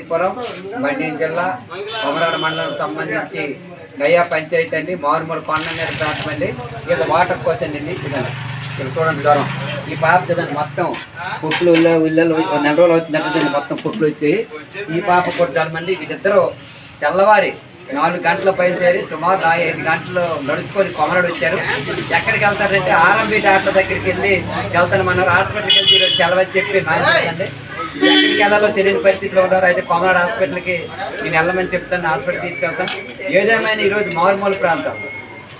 సీతారామపురం మండ్యం జిల్లా కొమరాడ మండలం సంబంధించి గయా పంచాయతీ అండి. మారుమూల కొండ మీద ప్రాంతం అండి. ఇలా వాటర్ కోసం అండి. ఇదండి ఇక్కడ చూడండి దూరం ఈ పాప కదండి మొత్తం పుట్లు ఇళ్ళలు నెల రోజులు అవుతుందంటే మొత్తం పుట్లు వచ్చి ఈ పాప కొట్టాలమండి. వీళ్ళిద్దరూ తెల్లవారి 4 గంటల బయలుదేరి సుమారు 5 గంటలు నడుచుకొని కొమరాడు వచ్చారు. ఎక్కడికి వెళ్తారంటే ఆర్ఎంబి డాక్టర్ దగ్గరికి వెళ్తానమన్నారు. హాస్పిటల్కి వెళ్తే ఈరోజు సెలవని చెప్పి అండి ఎక్కడికి వెళ్ళాలో తెలియని పరిస్థితిలో ఉన్నారు. అయితే కొమరాడు హాస్పిటల్కి నేను వెళ్ళమని చెప్తాను, హాస్పిటల్ తీసుకెళ్తాను. ఏదేమైనా ఈరోజు మారుమూల ప్రాంతం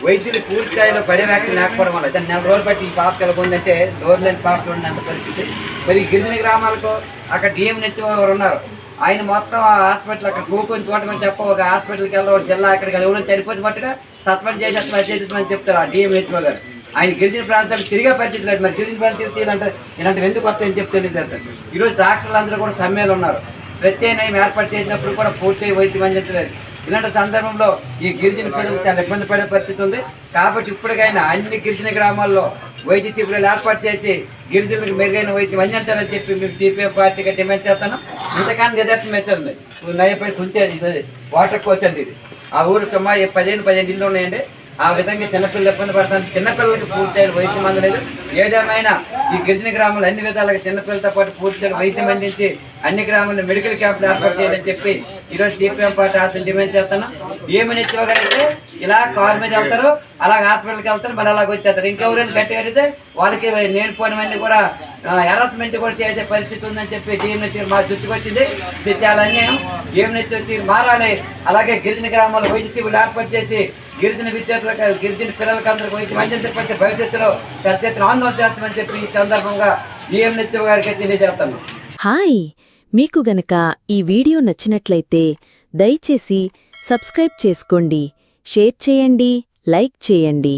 వైద్యులు పూర్తి స్థాయిలో పర్యవేక్షణ లేకపోవడం వల్ల నెల రోజులు బట్టి ఈ పాప ఉందంటే డోర్ లేని పాపలు ఉన్నంత పరిస్థితి. మరి గిరిజన గ్రామాలకు అక్కడ డిఎంహెచ్ ఉన్నారు. ఆయన మొత్తం ఆ హాస్పిటల్ అక్కడ కూకొని చూడమని చెప్ప ఒక హాస్పిటల్కి వెళ్ళి ఒక జిల్లా అక్కడికి ఎవరో చనిపోతే మట్టుగా సస్పెండ్ చేసేమని చెప్తారు ఆ డిఎంహెచ్ఓ గారు. ఆయన గిరిజన ప్రాంతాలకు తిరిగే పరిస్థితి లేదు. మరి గిరిజన ప్రాంతాలు తీయాలంటే ఇలాంటివి ఎందుకు వస్తాయని చెప్తే ఈరోజు డాక్టర్లు అందరూ కూడా సమ్మెలు ఉన్నారు. ప్రత్యేకం ఏర్పాటు చేసినప్పుడు కూడా పూర్తి వైద్యం అందించలేదు. ఇలాంటి సందర్భంలో ఈ గిరిజన ప్రజలు చాలా ఇబ్బంది పడే పరిస్థితి ఉంది. కాబట్టి ఇప్పటికైనా అన్ని గిరిజన గ్రామాల్లో వైద్య శిబిరాలు ఏర్పాటు చేసి గిరిజనులకు మెరుగైన వైద్యం అందించాలని చెప్పి మేము సిపిఎం పార్టీగా డిమాండ్ చేస్తున్నాం. ఇంతకాని నిదర్శనం వేసేది నయపై కుంచేది ఇది వాటర్ కోచ్ అండి. ఇది ఆ ఊరు సుమారు 15 ఇళ్ళు ఉన్నాయండి. ఆ విధంగా చిన్నపిల్లలు ఇబ్బంది పడతాను. చిన్నపిల్లలకి పూర్తి వైద్యం అందలేదు. ఏదేమైనా ఈ గిరిజన గ్రామాలు అన్ని విధాలుగా చిన్నపిల్లలతో పాటు పూర్తి వైద్యం అందించి అన్ని గ్రామాల్లో మెడికల్ క్యాంపులు ఏర్పాటు చేయాలని చెప్పి ఈరోజు సిపిఎం పార్టీ హాస్పిటల్ డిమాండ్ చేస్తున్నాం. ఏమని ఇచ్చివ్వగలిగితే ఇలా కారు మీద వెళ్తారు, అలాగ హాస్పిటల్కి వెళ్తారు, మరి అలాగ వచ్చేస్తారు. ఇంకెవరైనా గట్టి కడితే వాళ్ళకి నేను పోయినవన్నీ కూడా హెరాస్మెంట్ కూడా చేసే పరిస్థితి ఉందని చెప్పి డిఎంహెచ్ మా దృష్టికి వచ్చింది. ఇది చాలా అన్యాయం. డిఎంహెచ్ తీరు మారాలి. అలాగే గిరిజన గ్రామాల్లో వైద్య శిబిరాలు ఏర్పాటు చేసి గిరిజన విద్యార్థులకు గిరిజన పిల్లలకు అందరికీ వైద్యం అందించకపోతే భవిష్యత్తులో పెద్ద ఎత్తున ఆందోళన చేస్తామని చెప్పి ఈ సందర్భంగా డిఎంహెచ్ గారికి తెలియజేస్తాను. హాయ్, మీకు గనక ఈ వీడియో నచ్చినట్లయితే దయచేసి సబ్స్క్రైబ్ చేసుకోండి, షేర్ చేయండి, లైక్ చేయండి.